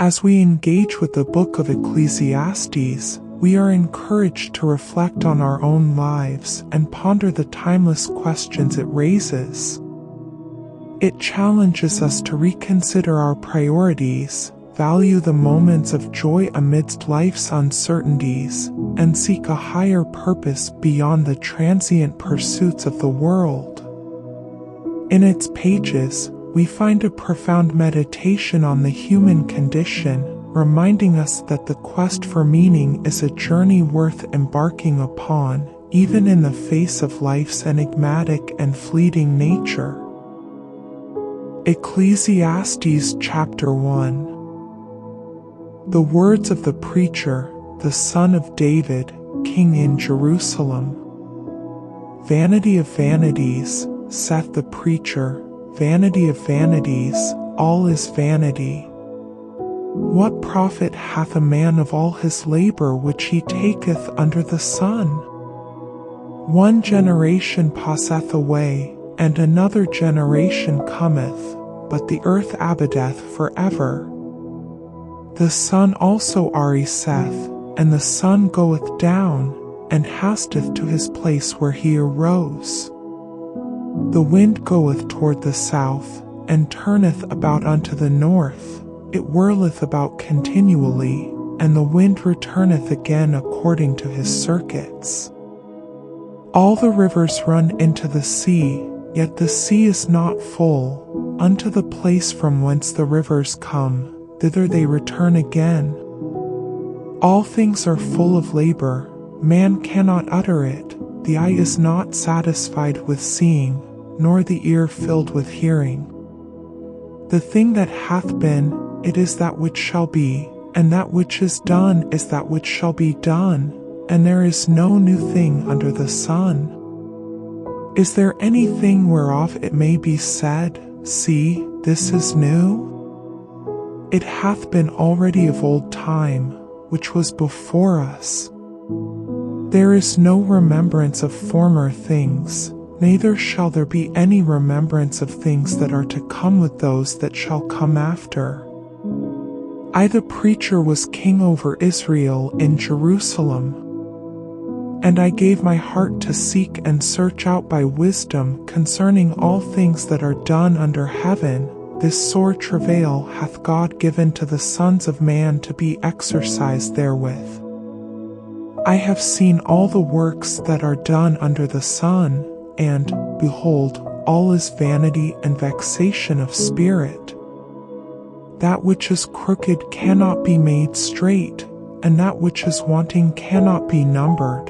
As we engage with the Book of Ecclesiastes, we are encouraged to reflect on our own lives and ponder the timeless questions it raises. It challenges us to reconsider our priorities, value the moments of joy amidst life's uncertainties, and seek a higher purpose beyond the transient pursuits of the world. In its pages, we find a profound meditation on the human condition, reminding us that the quest for meaning is a journey worth embarking upon, even in the face of life's enigmatic and fleeting nature. Ecclesiastes chapter 1. The words of the preacher, the son of David, king in Jerusalem. Vanity of vanities, saith the preacher, vanity of vanities, all is vanity. What profit hath a man of all his labor which he taketh under the sun? One generation passeth away, and another generation cometh, but the earth abideth forever. The sun also ariseth, and the sun goeth down, and hasteth to his place where he arose. The wind goeth toward the south, and turneth about unto the north. It whirleth about continually, and the wind returneth again according to his circuits. All the rivers run into the sea, yet the sea is not full. Unto the place from whence the rivers come, thither they return again. All things are full of labor, man cannot utter it. The eye is not satisfied with seeing, nor the ear filled with hearing. The thing that hath been, it is that which shall be, and that which is done is that which shall be done, and there is no new thing under the sun. Is there anything whereof it may be said, See, this is new? It hath been already of old time, which was before us. There is no remembrance of former things, neither shall there be any remembrance of things that are to come with those that shall come after. I the preacher was king over Israel in Jerusalem. And I gave my heart to seek and search out by wisdom concerning all things that are done under heaven. This sore travail hath God given to the sons of man to be exercised therewith. I have seen all the works that are done under the sun, and, behold, all is vanity and vexation of spirit. That which is crooked cannot be made straight, and that which is wanting cannot be numbered.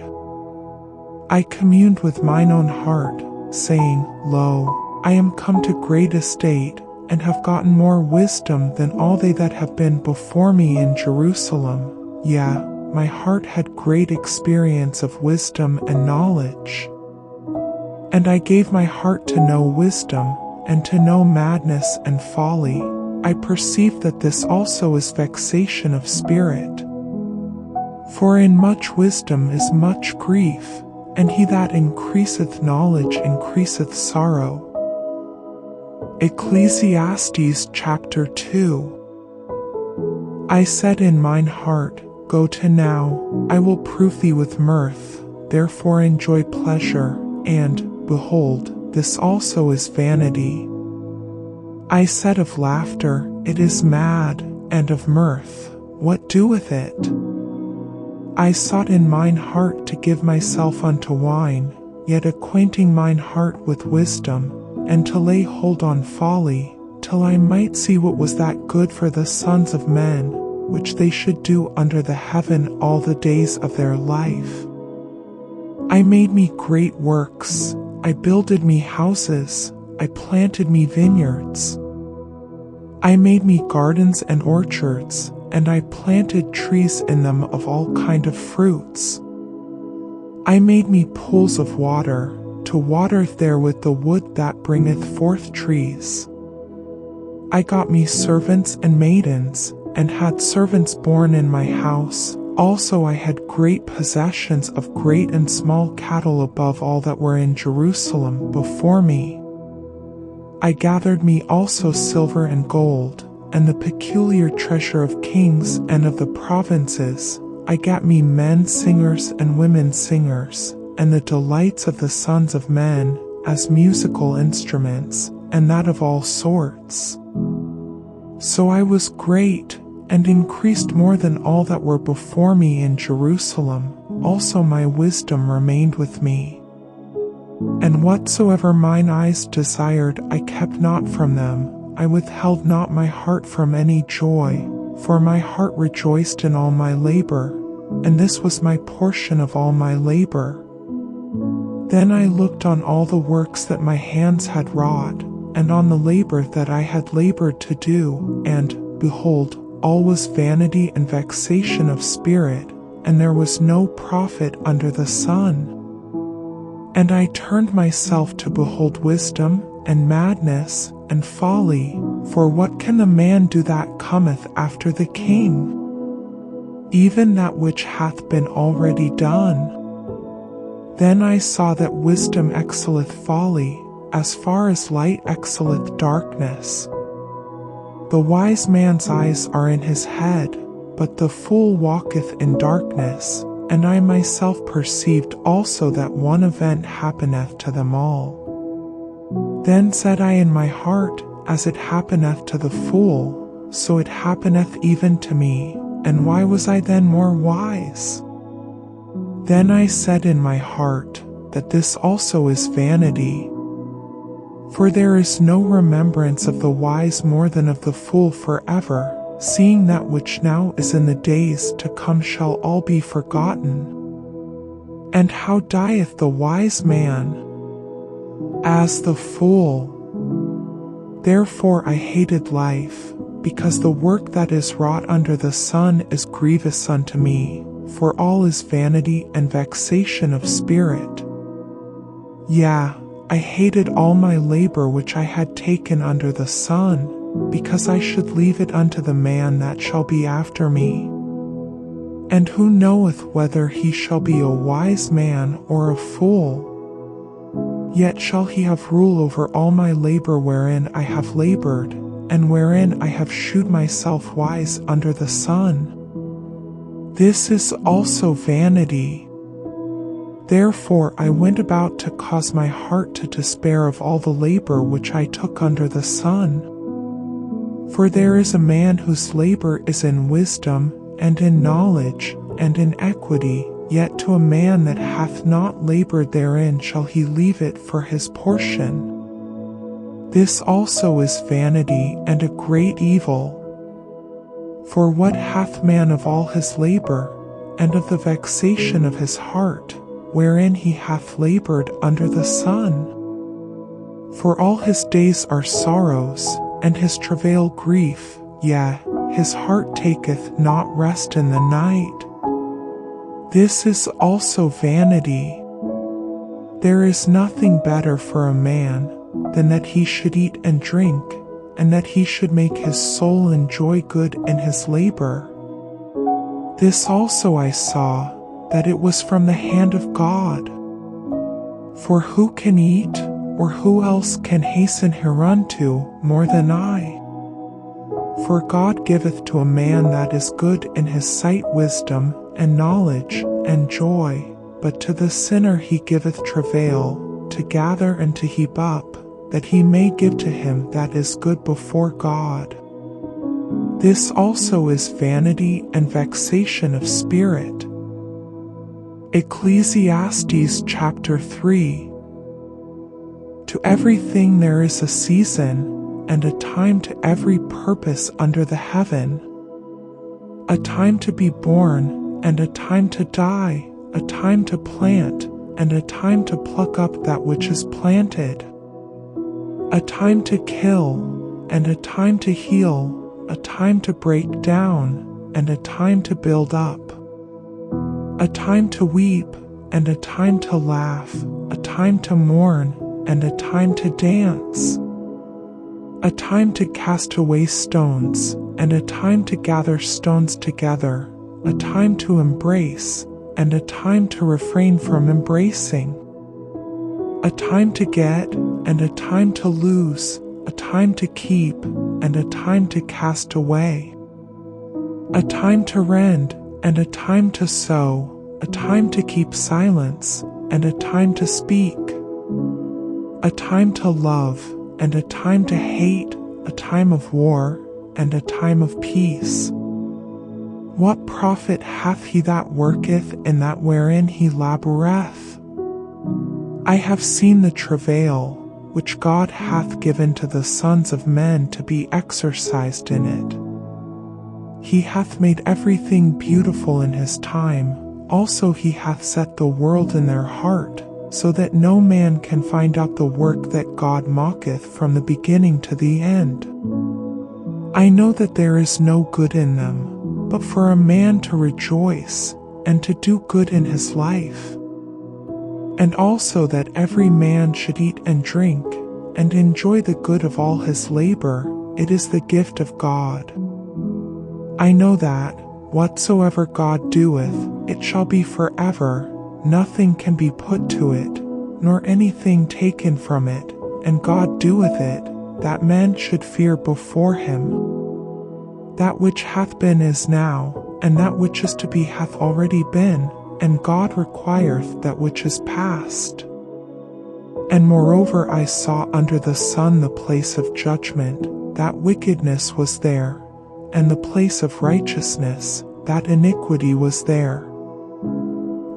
I communed with mine own heart, saying, Lo, I am come to great estate, and have gotten more wisdom than all they that have been before me in Jerusalem. Yea, my heart had great experience of wisdom and knowledge. And I gave my heart to know wisdom, and to know madness and folly. I perceive that this also is vexation of spirit. For in much wisdom is much grief, and he that increaseth knowledge increaseth sorrow. Ecclesiastes chapter 2. I said in mine heart, Go to now, I will prove thee with mirth, therefore enjoy pleasure, and, behold, this also is vanity. I said of laughter, It is mad, and of mirth, what doeth it? I sought in mine heart to give myself unto wine, yet acquainting mine heart with wisdom, and to lay hold on folly, till I might see what was that good for the sons of men, which they should do under the heaven all the days of their life. I made me great works, I builded me houses, I planted me vineyards. I made me gardens and orchards, and I planted trees in them of all kind of fruits. I made me pools of water, to water therewith the wood that bringeth forth trees. I got me servants and maidens, and had servants born in my house. Also I had great possessions of great and small cattle above all that were in Jerusalem before me. I gathered me also silver and gold, and the peculiar treasure of kings and of the provinces. I gat me men singers and women singers, and the delights of the sons of men, as musical instruments, and that of all sorts. So I was great, and increased more than all that were before me in Jerusalem. Also my wisdom remained with me. And whatsoever mine eyes desired I kept not from them. I withheld not my heart from any joy, for my heart rejoiced in all my labor, and this was my portion of all my labor. Then I looked on all the works that my hands had wrought, and on the labor that I had labored to do, and, behold, all was vanity and vexation of spirit, and there was no profit under the sun. And I turned myself to behold wisdom, and madness, and folly, for what can the man do that cometh after the king? Even that which hath been already done. Then I saw that wisdom excelleth folly, as far as light excelleth darkness. The wise man's eyes are in his head, but the fool walketh in darkness. And I myself perceived also that one event happeneth to them all. Then said I in my heart, as it happeneth to the fool, so it happeneth even to me, and why was I then more wise? Then I said in my heart, that this also is vanity. For there is no remembrance of the wise more than of the fool forever, seeing that which now is in the days to come shall all be forgotten. And how dieth the wise man? As the fool. Therefore I hated life, because the work that is wrought under the sun is grievous unto me, for all is vanity and vexation of spirit. Yea, I hated all my labor which I had taken under the sun, because I should leave it unto the man that shall be after me. And who knoweth whether he shall be a wise man or a fool? Yet shall he have rule over all my labor wherein I have labored, and wherein I have shewed myself wise under the sun. This is also vanity. Therefore I went about to cause my heart to despair of all the labor which I took under the sun. For there is a man whose labor is in wisdom, and in knowledge, and in equity, yet to a man that hath not labored therein shall he leave it for his portion. This also is vanity and a great evil. For what hath man of all his labor, and of the vexation of his heart, wherein he hath labored under the sun? For all his days are sorrows, and his travail grief, yea, his heart taketh not rest in the night. This is also vanity. There is nothing better for a man than that he should eat and drink, and that he should make his soul enjoy good in his labor. This also I saw, that it was from the hand of God. For who can eat, or who else can hasten hereunto more than I? For God giveth to a man that is good in his sight wisdom, and knowledge, and joy, but to the sinner he giveth travail, to gather and to heap up, that he may give to him that is good before God. This also is vanity and vexation of spirit. Ecclesiastes chapter 3. To everything there is a season, and a time to every purpose under the heaven. A time to be born, and a time to die, a time to plant, and a time to pluck up that which is planted. A time to kill, and a time to heal, a time to break down, and a time to build up. A time to weep, and a time to laugh, a time to mourn, and a time to dance. A time to cast away stones, and a time to gather stones together, a time to embrace, and a time to refrain from embracing. A time to get, and a time to lose, a time to keep, and a time to cast away, a time to rend, and a time to sow, a time to keep silence, and a time to speak, a time to love, and a time to hate, a time of war, and a time of peace. What profit hath he that worketh in that wherein he laboureth? I have seen the travail which God hath given to the sons of men to be exercised in it. He hath made everything beautiful in his time, also he hath set the world in their heart, so that no man can find out the work that God mocketh from the beginning to the end. I know that there is no good in them, but for a man to rejoice, and to do good in his life. And also that every man should eat and drink, and enjoy the good of all his labor, it is the gift of God. I know that, whatsoever God doeth, it shall be forever, nothing can be put to it, nor anything taken from it, and God doeth it, that men should fear before him. That which hath been is now, and that which is to be hath already been, and God requireth that which is past. And moreover I saw under the sun the place of judgment, that wickedness was there, and the place of righteousness, that iniquity was there.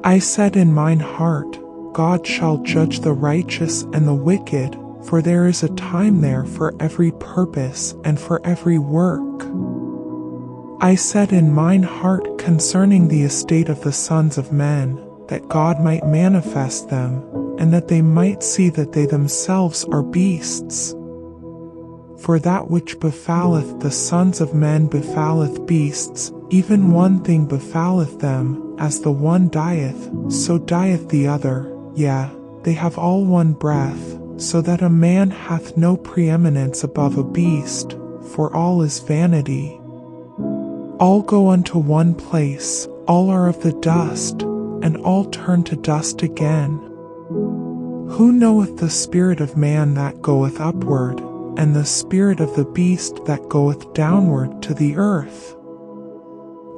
I said in mine heart, God shall judge the righteous and the wicked, for there is a time there for every purpose and for every work. I said in mine heart concerning the estate of the sons of men, that God might manifest them, and that they might see that they themselves are beasts. For that which befalleth the sons of men befalleth beasts, even one thing befalleth them, as the one dieth, so dieth the other, yea, they have all one breath, so that a man hath no preeminence above a beast, for all is vanity. All go unto one place, all are of the dust, and all turn to dust again. Who knoweth the spirit of man that goeth upward, and the spirit of the beast that goeth downward to the earth?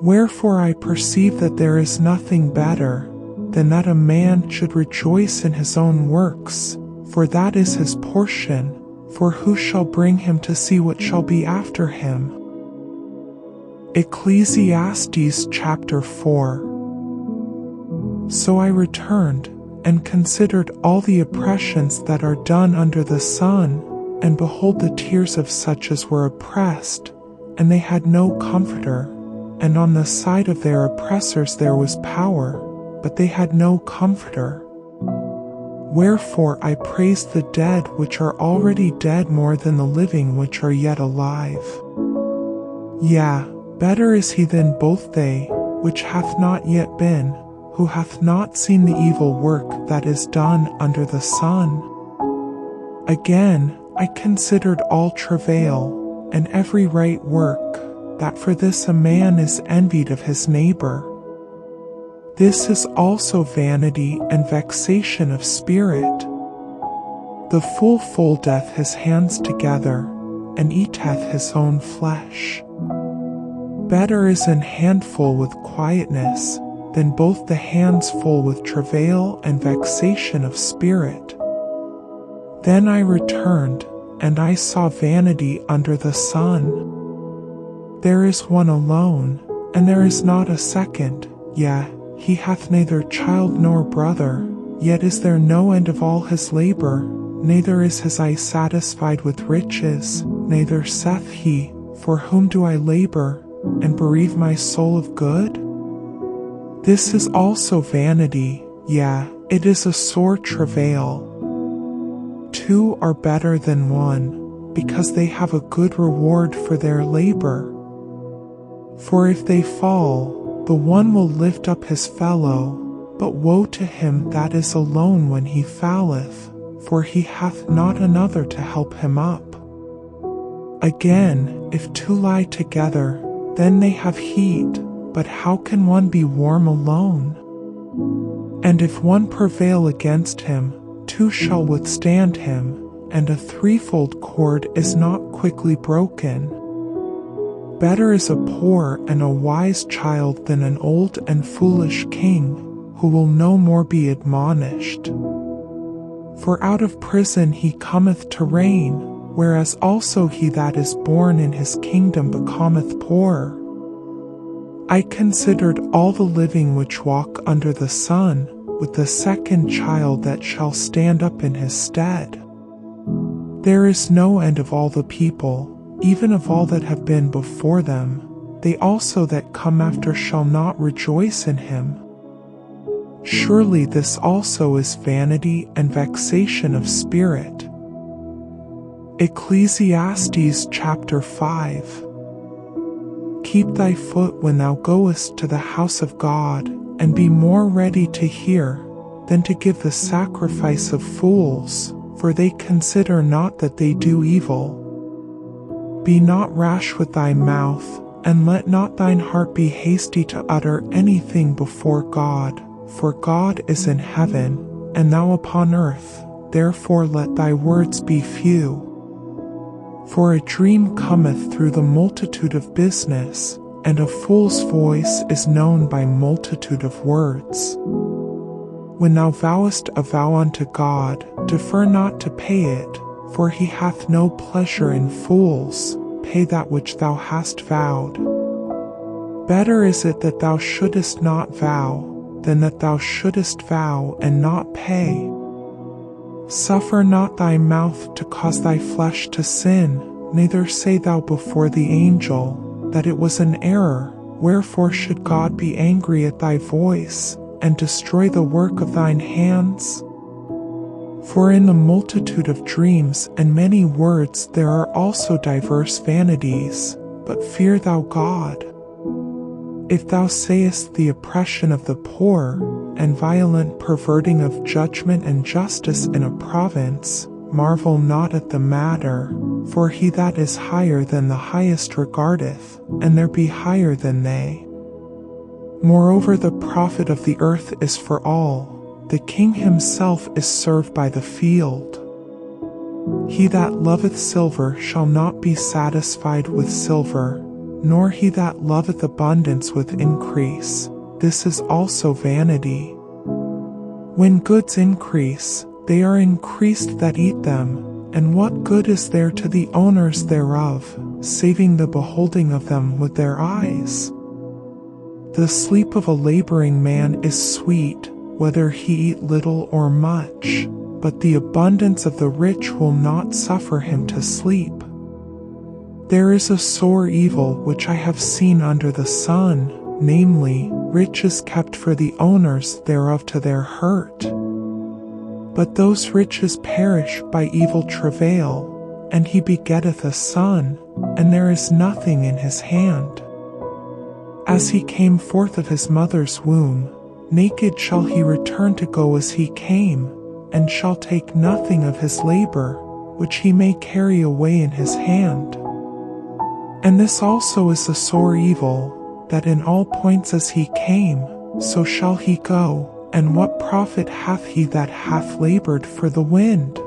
Wherefore I perceive that there is nothing better than that a man should rejoice in his own works, for that is his portion, for who shall bring him to see what shall be after him? Ecclesiastes chapter 4. So I returned, and considered all the oppressions that are done under the sun, and behold the tears of such as were oppressed, and they had no comforter, and on the side of their oppressors there was power, but they had no comforter. Wherefore I praise the dead which are already dead more than the living which are yet alive. Yea, better is he than both they, which hath not yet been, who hath not seen the evil work that is done under the sun. Again, I considered all travail, and every right work, that for this a man is envied of his neighbor. This is also vanity and vexation of spirit. The fool foldeth his hands together, and eateth his own flesh. Better is an handful with quietness, than both the hands full with travail and vexation of spirit. Then I returned, and I saw vanity under the sun. There is one alone, and there is not a second, yea, he hath neither child nor brother, yet is there no end of all his labor, neither is his eye satisfied with riches, neither saith he, for whom do I labor, and bereave my soul of good? This is also vanity, yea, it is a sore travail. Two are better than one, because they have a good reward for their labor. For if they fall, the one will lift up his fellow, but woe to him that is alone when he falleth, for he hath not another to help him up. Again, if two lie together, then they have heat, but how can one be warm alone? And if one prevail against him, two shall withstand him, and a threefold cord is not quickly broken. Better is a poor and a wise child than an old and foolish king, who will no more be admonished. For out of prison he cometh to reign, whereas also he that is born in his kingdom becometh poor. I considered all the living which walk under the sun, with the second child that shall stand up in his stead. There is no end of all the people, even of all that have been before them. They also that come after shall not rejoice in him. Surely this also is vanity and vexation of spirit. Ecclesiastes chapter 5. Keep thy foot when thou goest to the house of God, and be more ready to hear than to give the sacrifice of fools, for they consider not that they do evil. Be not rash with thy mouth, and let not thine heart be hasty to utter anything before God, for God is in heaven, and thou upon earth, therefore let thy words be few. For a dream cometh through the multitude of business, and a fool's voice is known by multitude of words. When thou vowest a vow unto God, defer not to pay it, for he hath no pleasure in fools. Pay that which thou hast vowed. Better is it that thou shouldest not vow, than that thou shouldest vow and not pay. Suffer not thy mouth to cause thy flesh to sin, neither say thou before the angel, that it was an error. Wherefore should God be angry at thy voice, and destroy the work of thine hands? For in the multitude of dreams and many words there are also diverse vanities, but fear thou God. If thou sayest the oppression of the poor, and violent perverting of judgment and justice in a province, marvel not at the matter, for he that is higher than the highest regardeth, and there be higher than they. Moreover, the profit of the earth is for all. The king himself is served by the field. He that loveth silver shall not be satisfied with silver, nor he that loveth abundance with increase. This is also vanity. When goods increase, they are increased that eat them, and what good is there to the owners thereof, saving the beholding of them with their eyes? The sleep of a laboring man is sweet, whether he eat little or much, but the abundance of the rich will not suffer him to sleep. There is a sore evil which I have seen under the sun, namely, riches kept for the owners thereof to their hurt. But those riches perish by evil travail, and he begetteth a son, and there is nothing in his hand. As he came forth of his mother's womb, naked shall he return to go as he came, and shall take nothing of his labor, which he may carry away in his hand. And this also is a sore evil, that in all points as he came, so shall he go, and what profit hath he that hath labored for the wind?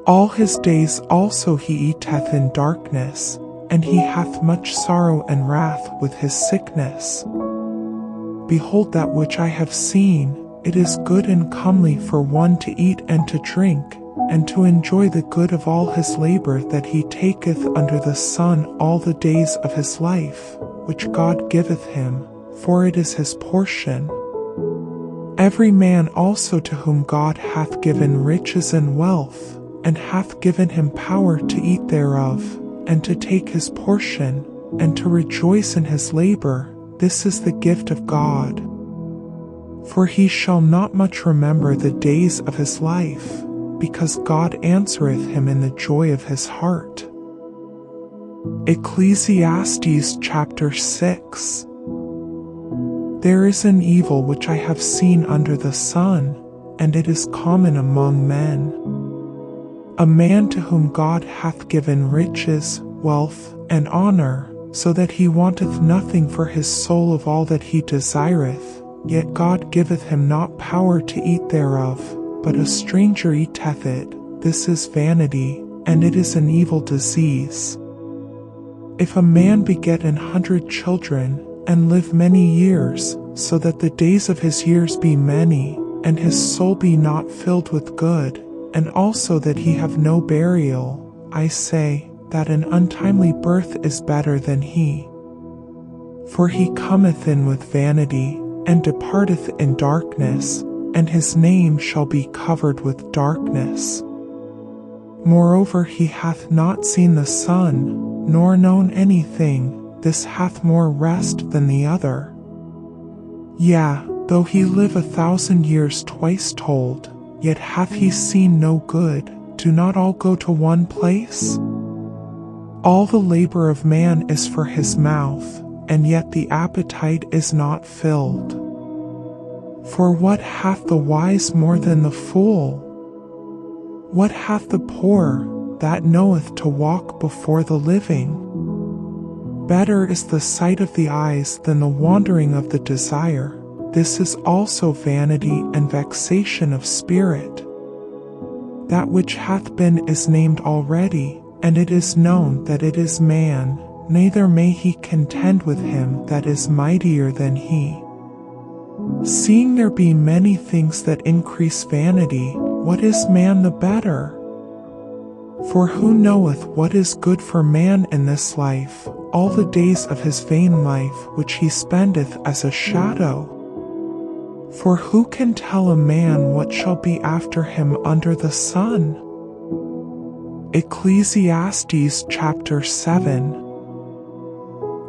All his days also he eateth in darkness, and he hath much sorrow and wrath with his sickness. Behold, that which I have seen, it is good and comely for one to eat and to drink, and to enjoy the good of all his labor that he taketh under the sun all the days of his life, which God giveth him, for it is his portion. Every man also to whom God hath given riches and wealth, and hath given him power to eat thereof, and to take his portion, and to rejoice in his labor, this is the gift of God. For he shall not much remember the days of his life, because God answereth him in the joy of his heart. Ecclesiastes chapter 6. There is an evil which I have seen under the sun, and it is common among men. A man to whom God hath given riches, wealth, and honor, so that he wanteth nothing for his soul of all that he desireth, yet God giveth him not power to eat thereof, but a stranger eateth it, this is vanity, and it is an evil disease. If a man beget 100 children, and live many years, so that the days of his years be many, and his soul be not filled with good, and also that he have no burial, I say, that an untimely birth is better than he. For he cometh in with vanity, and departeth in darkness, and his name shall be covered with darkness. Moreover, he hath not seen the sun, nor known anything, this hath more rest than the other. Yea, though he live 1,000 years twice told, yet hath he seen no good. Do not all go to one place? All the labor of man is for his mouth, and yet the appetite is not filled. For what hath the wise more than the fool? What hath the poor, that knoweth to walk before the living? Better is the sight of the eyes than the wandering of the desire. This is also vanity and vexation of spirit. That which hath been is named already, and it is known that it is man, neither may he contend with him that is mightier than he. Seeing there be many things that increase vanity, what is man the better? For who knoweth what is good for man in this life, all the days of his vain life which he spendeth as a shadow? For who can tell a man what shall be after him under the sun? Ecclesiastes chapter 7.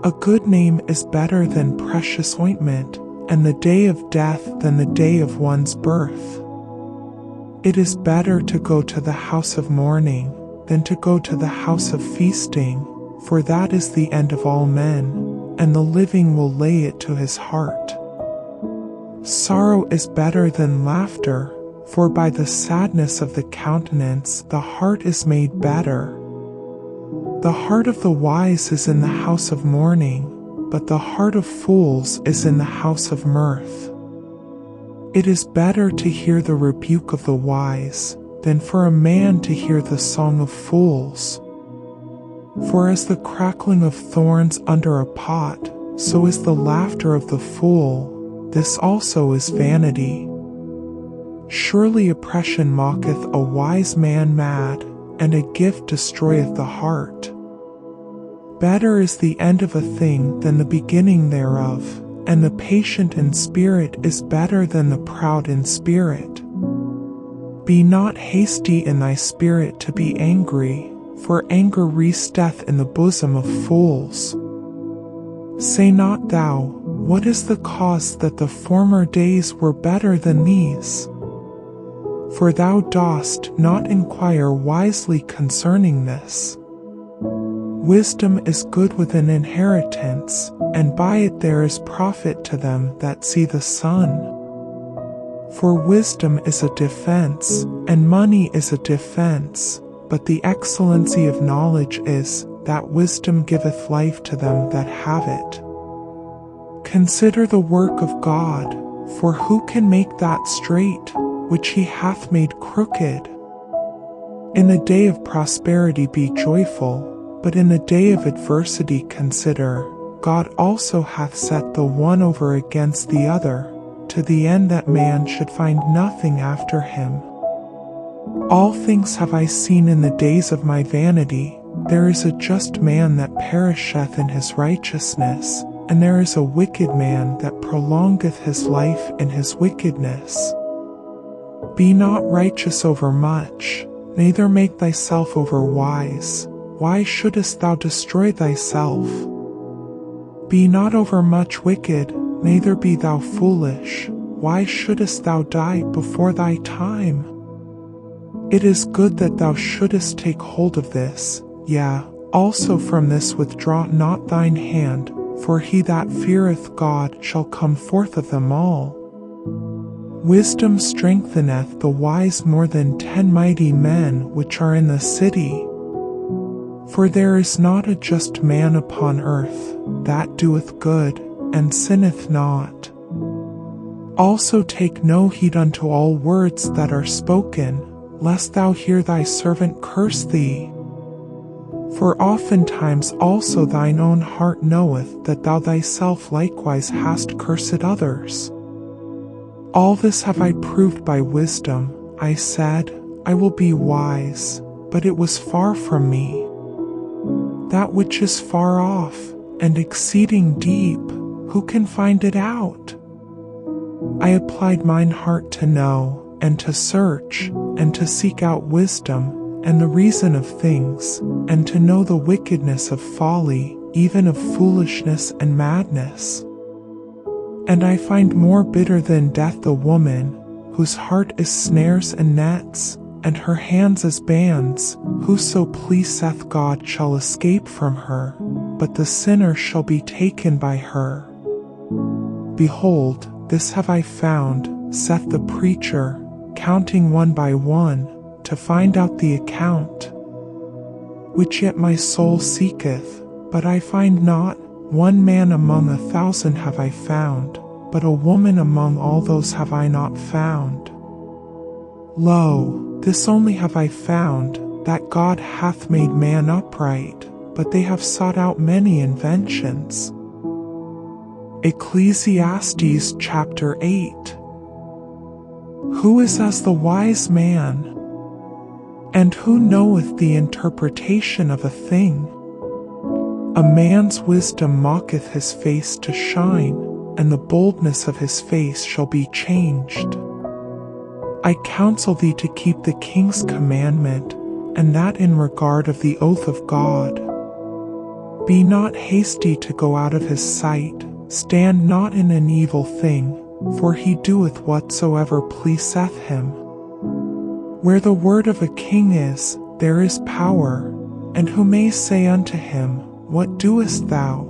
A good name is better than precious ointment, and the day of death than the day of one's birth. It is better to go to the house of mourning than to go to the house of feasting, for that is the end of all men, and the living will lay it to his heart. Sorrow is better than laughter, for by the sadness of the countenance the heart is made better. The heart of the wise is in the house of mourning, but the heart of fools is in the house of mirth. It is better to hear the rebuke of the wise, than for a man to hear the song of fools. For as the crackling of thorns under a pot, so is the laughter of the fool. This also is vanity. Surely oppression mocketh a wise man mad, and a gift destroyeth the heart. Better is the end of a thing than the beginning thereof, and the patient in spirit is better than the proud in spirit. Be not hasty in thy spirit to be angry, for anger resteth in the bosom of fools. Say not thou, what is the cause that the former days were better than these? For thou dost not inquire wisely concerning this. Wisdom is good with an inheritance, and by it there is profit to them that see the sun. For wisdom is a defense, and money is a defense, but the excellency of knowledge is, that wisdom giveth life to them that have it. Consider the work of God, for who can make that straight, which he hath made crooked? In the day of prosperity be joyful, but in the day of adversity consider, God also hath set the one over against the other, to the end that man should find nothing after him. All things have I seen in the days of my vanity. There is a just man that perisheth in his righteousness, and there is a wicked man that prolongeth his life in his wickedness. Be not righteous over much, neither make thyself over wise. Why shouldest thou destroy thyself? Be not over much wicked, neither be thou foolish. Why shouldest thou die before thy time? It is good that thou shouldest take hold of this, yea, also from this withdraw not thine hand, for he that feareth God shall come forth of them all. Wisdom strengtheneth the wise more than 10 mighty men which are in the city. For there is not a just man upon earth, that doeth good, and sinneth not. Also take no heed unto all words that are spoken, lest thou hear thy servant curse thee. For oftentimes also thine own heart knoweth that thou thyself likewise hast cursed others. All this have I proved by wisdom. I said, I will be wise, but it was far from me. That which is far off, and exceeding deep, who can find it out? I applied mine heart to know, and to search, and to seek out wisdom, and the reason of things, and to know the wickedness of folly, even of foolishness and madness. And I find more bitter than death a woman, whose heart is snares and nets, and her hands as bands. Whoso pleaseth God shall escape from her, but the sinner shall be taken by her. Behold, this have I found, saith the preacher, counting one by one, to find out the account. Which yet my soul seeketh, but I find not. One man among 1,000 have I found, but a woman among all those have I not found. Lo, this only have I found, that God hath made man upright, but they have sought out many inventions. Ecclesiastes chapter 8. Who is as the wise man? And who knoweth the interpretation of a thing? A man's wisdom maketh his face to shine, and the boldness of his face shall be changed. I counsel thee to keep the king's commandment, and that in regard of the oath of God. Be not hasty to go out of his sight, stand not in an evil thing, for he doeth whatsoever pleaseth him. Where the word of a king is, there is power, and who may say unto him, What doest thou?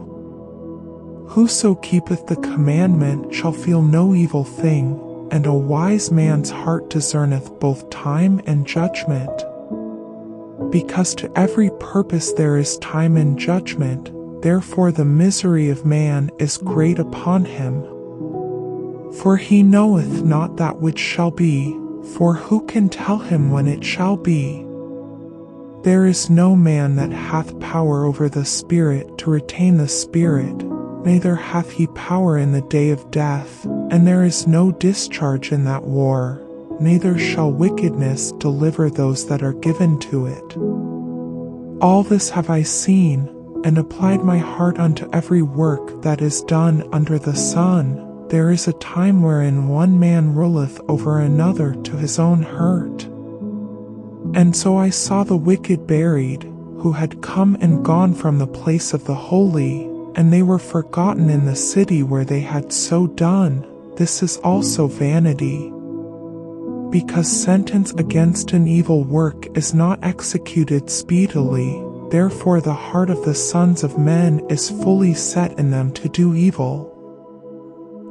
Whoso keepeth the commandment shall feel no evil thing, and a wise man's heart discerneth both time and judgment. Because to every purpose there is time and judgment, therefore the misery of man is great upon him. For he knoweth not that which shall be, for who can tell him when it shall be? There is no man that hath power over the spirit to retain the spirit, neither hath he power in the day of death, and there is no discharge in that war, neither shall wickedness deliver those that are given to it. All this have I seen, and applied my heart unto every work that is done under the sun. There is a time wherein one man ruleth over another to his own hurt. And so I saw the wicked buried, who had come and gone from the place of the holy, and they were forgotten in the city where they had so done. This is also vanity. Because sentence against an evil work is not executed speedily, therefore the heart of the sons of men is fully set in them to do evil.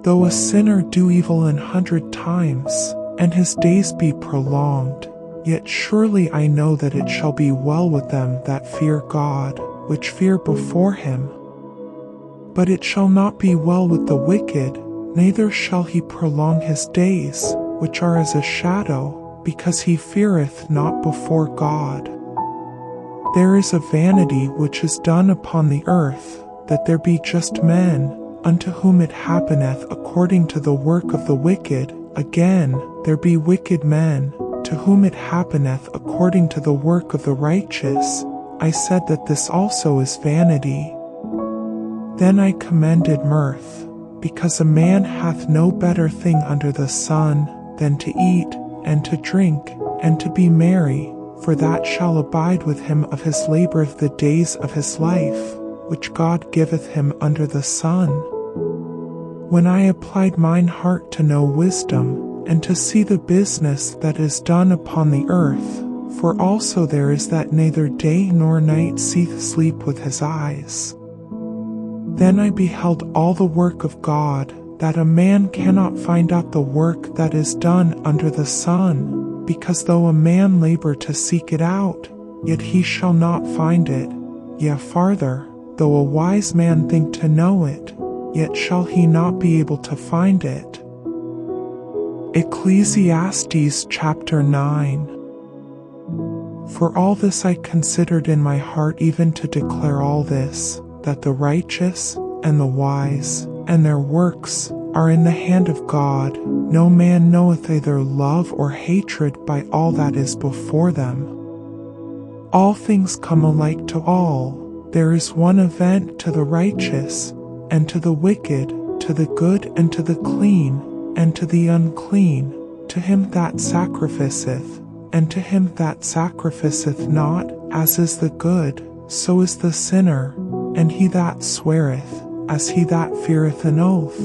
Though a sinner do evil 100 times, and his days be prolonged, yet surely I know that it shall be well with them that fear God, which fear before him. But it shall not be well with the wicked, neither shall he prolong his days, which are as a shadow, because he feareth not before God. There is a vanity which is done upon the earth, that there be just men, unto whom it happeneth according to the work of the wicked. Again, there be wicked men, to whom it happeneth according to the work of the righteous. I said that this also is vanity. Then I commended mirth, because a man hath no better thing under the sun, than to eat, and to drink, and to be merry, for that shall abide with him of his labour of the days of his life, which God giveth him under the sun. When I applied mine heart to know wisdom, and to see the business that is done upon the earth, for also there is that neither day nor night seeth sleep with his eyes. Then I beheld all the work of God, that a man cannot find out the work that is done under the sun, because though a man labour to seek it out, yet he shall not find it. Yea, farther, though a wise man think to know it, yet shall he not be able to find it. Ecclesiastes chapter 9. For all this I considered in my heart even to declare all this, that the righteous and the wise and their works are in the hand of God. No man knoweth either love or hatred by all that is before them. All things come alike to all. There is one event to the righteous, and to the wicked, to the good and to the clean, and to the unclean, to him that sacrificeth, and to him that sacrificeth not, as is the good, so is the sinner, and he that sweareth, as he that feareth an oath.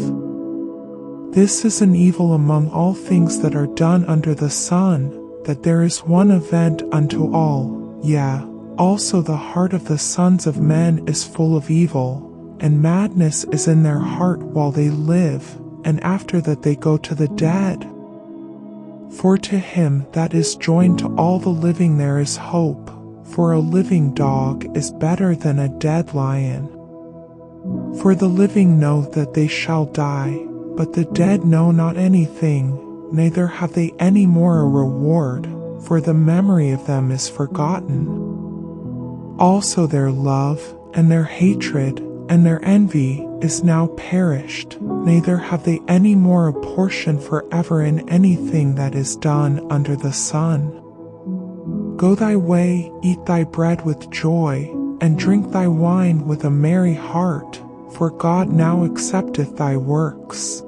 This is an evil among all things that are done under the sun, that there is one event unto all, yea, also the heart of the sons of men is full of evil, and madness is in their heart while they live, and after that they go to the dead. For to him that is joined to all the living there is hope, for a living dog is better than a dead lion. For the living know that they shall die, but the dead know not anything, neither have they any more a reward, for the memory of them is forgotten. Also their love, and their hatred, and their envy is now perished, neither have they any more a portion forever in anything that is done under the sun. Go thy way, eat thy bread with joy, and drink thy wine with a merry heart, for God now accepteth thy works.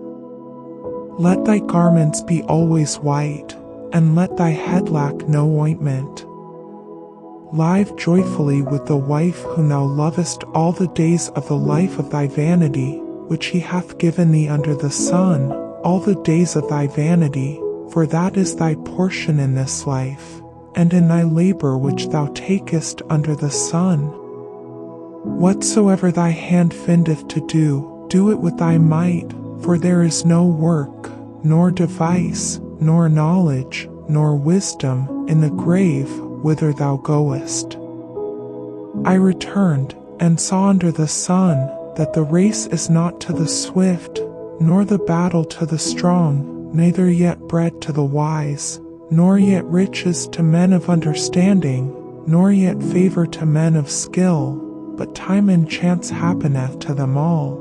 Let thy garments be always white, and let thy head lack no ointment. Live joyfully with the wife whom thou lovest all the days of the life of thy vanity, which he hath given thee under the sun, all the days of thy vanity, for that is thy portion in this life, and in thy labor which thou takest under the sun. Whatsoever thy hand findeth to do, do it with thy might, for there is no work, nor device, nor knowledge, nor wisdom in the grave whither thou goest. I returned, and saw under the sun, that the race is not to the swift, nor the battle to the strong, neither yet bread to the wise, nor yet riches to men of understanding, nor yet favor to men of skill, but time and chance happeneth to them all.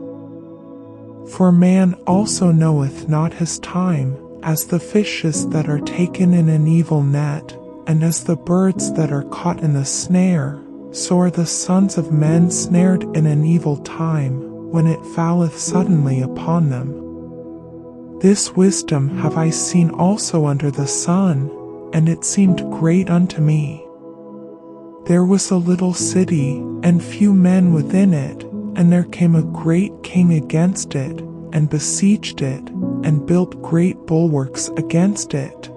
For man also knoweth not his time, as the fishes that are taken in an evil net, and as the birds that are caught in the snare, so are the sons of men snared in an evil time, when it falleth suddenly upon them. This wisdom have I seen also under the sun, and it seemed great unto me. There was a little city, and few men within it, and there came a great king against it, and besieged it, and built great bulwarks against it.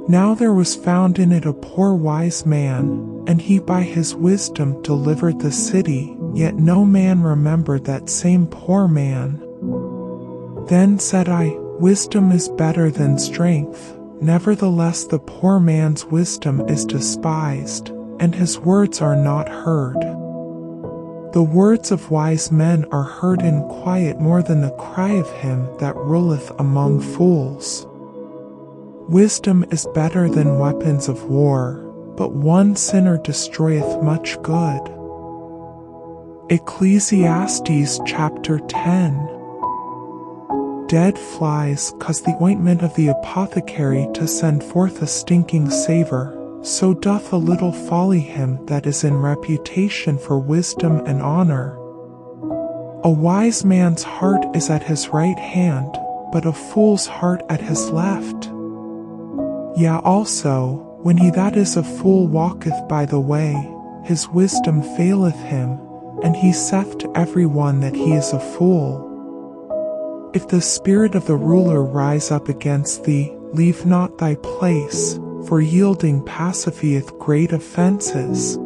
Now there was found in it a poor wise man, and he by his wisdom delivered the city, yet no man remembered that same poor man. Then said I, Wisdom is better than strength, nevertheless the poor man's wisdom is despised, and his words are not heard. The words of wise men are heard in quiet more than the cry of him that ruleth among fools. Wisdom is better than weapons of war, but one sinner destroyeth much good. Ecclesiastes chapter 10. Dead flies cause the ointment of the apothecary to send forth a stinking savour, so doth a little folly him that is in reputation for wisdom and honour. A wise man's heart is at his right hand, but a fool's heart at his left. Yea, also, when he that is a fool walketh by the way, his wisdom faileth him, and he saith to every one that he is a fool. If the spirit of the ruler rise up against thee, leave not thy place, for yielding pacifieth great offences.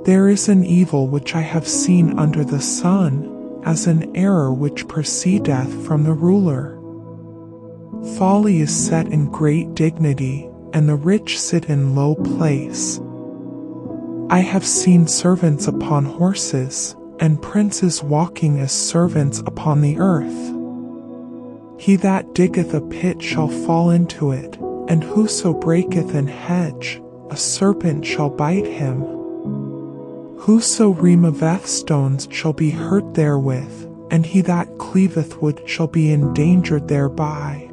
There is an evil which I have seen under the sun, as an error which proceedeth from the ruler. Folly is set in great dignity, and the rich sit in low place. I have seen servants upon horses, and princes walking as servants upon the earth. He that diggeth a pit shall fall into it, and whoso breaketh an hedge, a serpent shall bite him. Whoso removeth stones shall be hurt therewith, and he that cleaveth wood shall be endangered thereby.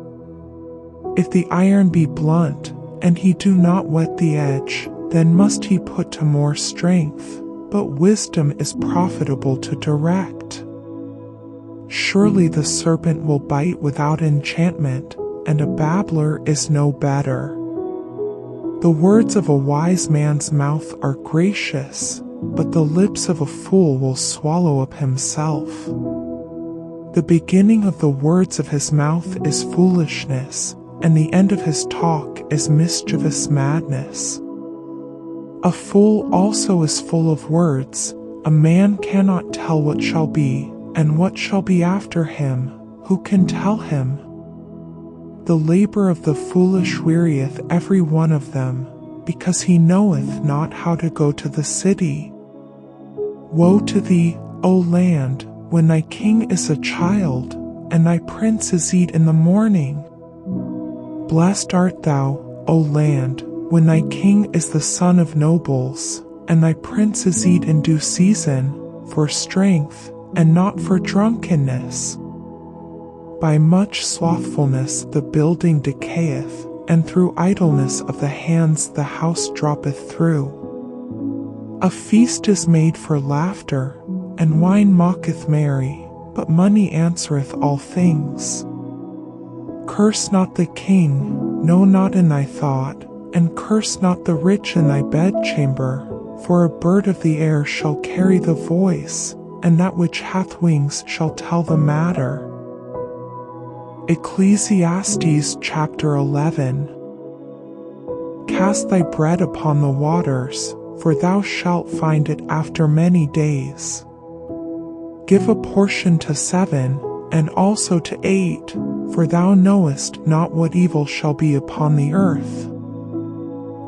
If the iron be blunt, and he do not whet the edge, then must he put to more strength, but wisdom is profitable to direct. Surely the serpent will bite without enchantment, and a babbler is no better. The words of a wise man's mouth are gracious, but the lips of a fool will swallow up himself. The beginning of the words of his mouth is foolishness, and the end of his talk is mischievous madness. A fool also is full of words. A man cannot tell what shall be, and what shall be after him. Who can tell him? The labor of the foolish wearieth every one of them, because he knoweth not how to go to the city. Woe to thee, O land, when thy king is a child, and thy prince is eat in the morning. Blessed art thou, O land, when thy king is the son of nobles, and thy prince is eat in due season, for strength, and not for drunkenness. By much slothfulness the building decayeth, and through idleness of the hands the house droppeth through. A feast is made for laughter, and wine mocketh merry, but money answereth all things. Curse not the king, no, not in thy thought, and curse not the rich in thy bedchamber, for a bird of the air shall carry the voice, and that which hath wings shall tell the matter. Ecclesiastes chapter 11. Cast thy bread upon the waters, for thou shalt find it after many days. Give a portion to 7, and also to 8, for thou knowest not what evil shall be upon the earth.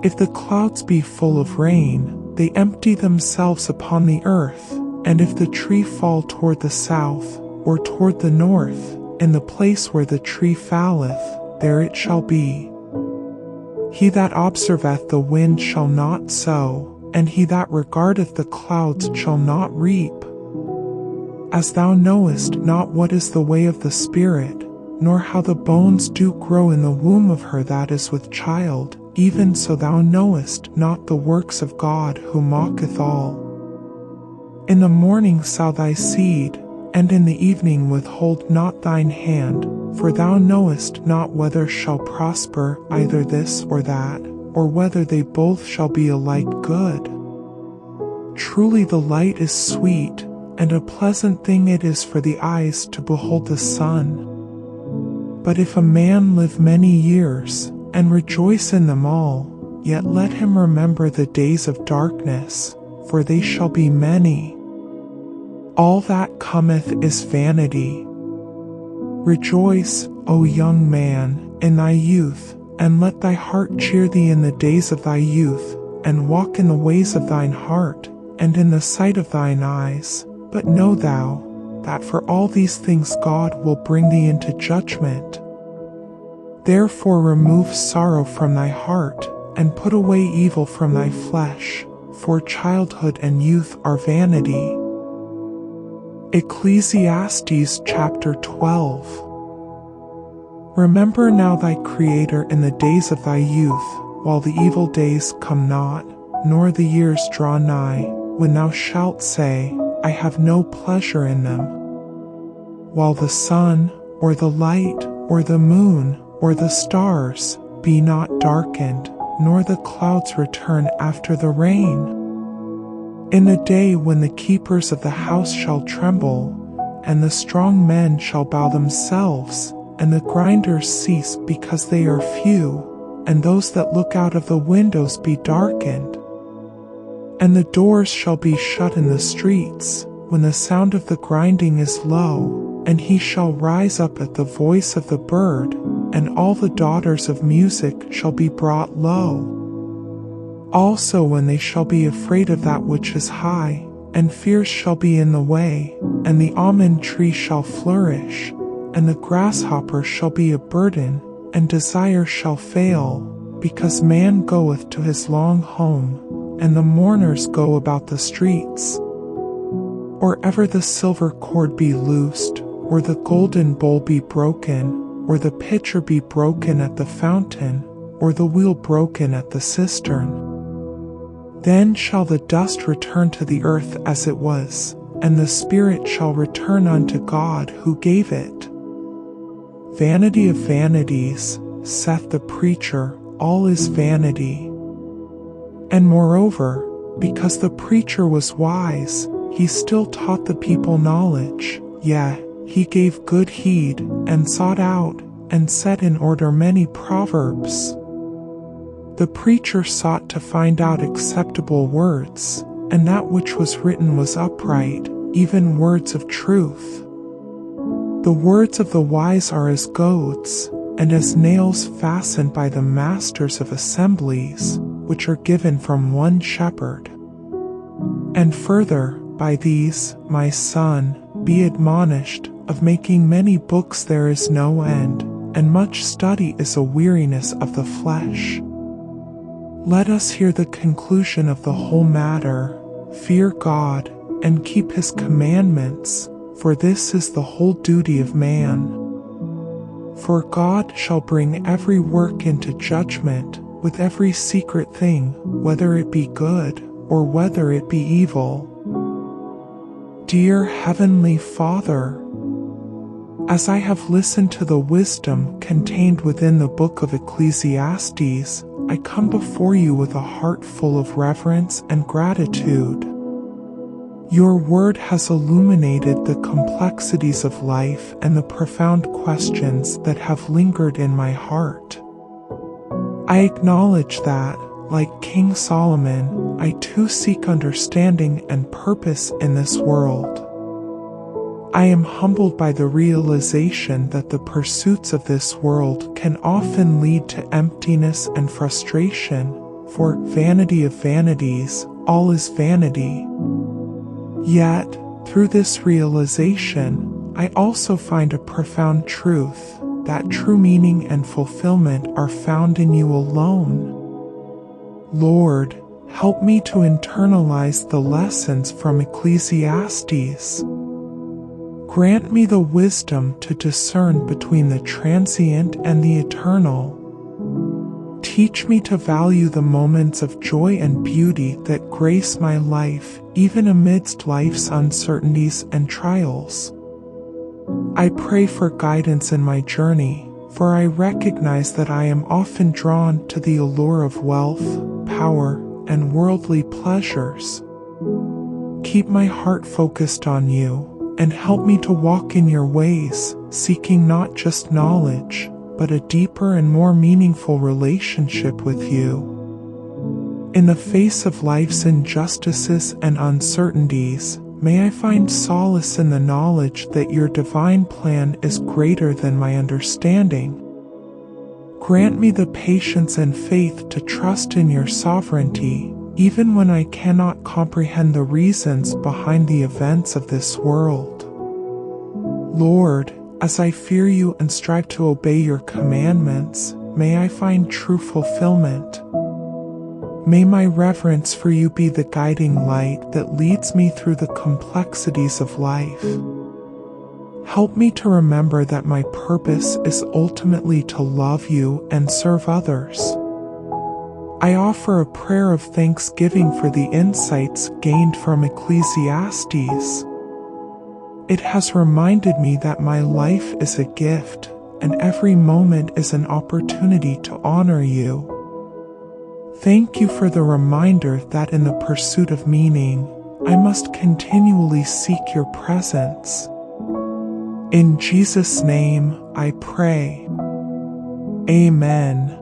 If the clouds be full of rain, they empty themselves upon the earth, and if the tree fall toward the south, or toward the north, in the place where the tree falleth, there it shall be. He that observeth the wind shall not sow, and he that regardeth the clouds shall not reap. As thou knowest not what is the way of the Spirit, nor how the bones do grow in the womb of her that is with child, even so thou knowest not the works of God who mocketh all. In the morning sow thy seed, and in the evening withhold not thine hand, for thou knowest not whether shall prosper either this or that, or whether they both shall be alike good. Truly the light is sweet, and a pleasant thing it is for the eyes to behold the sun. But if a man live many years, and rejoice in them all, yet let him remember the days of darkness, for they shall be many. All that cometh is vanity. Rejoice, O young man, in thy youth, and let thy heart cheer thee in the days of thy youth, and walk in the ways of thine heart, and in the sight of thine eyes. But know thou, that for all these things God will bring thee into judgment. Therefore remove sorrow from thy heart, and put away evil from thy flesh, for childhood and youth are vanity. Ecclesiastes chapter 12. Remember now thy Creator in the days of thy youth, while the evil days come not, nor the years draw nigh, when thou shalt say, I have no pleasure in them. While the sun, or the light, or the moon, or the stars, be not darkened, nor the clouds return after the rain. In the day when the keepers of the house shall tremble, and the strong men shall bow themselves, and the grinders cease because they are few, and those that look out of the windows be darkened. And the doors shall be shut in the streets, when the sound of the grinding is low, and he shall rise up at the voice of the bird, and all the daughters of music shall be brought low. Also when they shall be afraid of that which is high, and fears shall be in the way, and the almond tree shall flourish, and the grasshopper shall be a burden, and desire shall fail, because man goeth to his long home, and the mourners go about the streets. Or ever the silver cord be loosed, or the golden bowl be broken, or the pitcher be broken at the fountain, or the wheel broken at the cistern. Then shall the dust return to the earth as it was, and the spirit shall return unto God who gave it. Vanity of vanities, saith the preacher, all is vanity. And moreover, because the preacher was wise, he still taught the people knowledge, yea, he gave good heed, and sought out, and set in order many proverbs. The preacher sought to find out acceptable words, and that which was written was upright, even words of truth. The words of the wise are as goads, and as nails fastened by the masters of assemblies, which are given from one shepherd. And further, by these, my son, be admonished, of making many books there is no end, and much study is a weariness of the flesh. Let us hear the conclusion of the whole matter. Fear God, and keep his commandments, for this is the whole duty of man. For God shall bring every work into judgment, with every secret thing, whether it be good, or whether it be evil. Dear Heavenly Father, as I have listened to the wisdom contained within the Book of Ecclesiastes, I come before you with a heart full of reverence and gratitude. Your word has illuminated the complexities of life and the profound questions that have lingered in my heart. I acknowledge that, like King Solomon, I too seek understanding and purpose in this world. I am humbled by the realization that the pursuits of this world can often lead to emptiness and frustration, for vanity of vanities, all is vanity. Yet, through this realization, I also find a profound truth, that true meaning and fulfillment are found in you alone. Lord, help me to internalize the lessons from Ecclesiastes. Grant me the wisdom to discern between the transient and the eternal. Teach me to value the moments of joy and beauty that grace my life, even amidst life's uncertainties and trials. I pray for guidance in my journey, for I recognize that I am often drawn to the allure of wealth, power, and worldly pleasures. Keep my heart focused on you, and help me to walk in your ways, seeking not just knowledge, but a deeper and more meaningful relationship with you. In the face of life's injustices and uncertainties, may I find solace in the knowledge that your divine plan is greater than my understanding. Grant me the patience and faith to trust in your sovereignty, even when I cannot comprehend the reasons behind the events of this world. Lord, as I fear you and strive to obey your commandments, may I find true fulfillment. May my reverence for you be the guiding light that leads me through the complexities of life. Help me to remember that my purpose is ultimately to love you and serve others. I offer a prayer of thanksgiving for the insights gained from Ecclesiastes. It has reminded me that my life is a gift, and every moment is an opportunity to honor you. Thank you for the reminder that in the pursuit of meaning, I must continually seek your presence. In Jesus' name, I pray. Amen.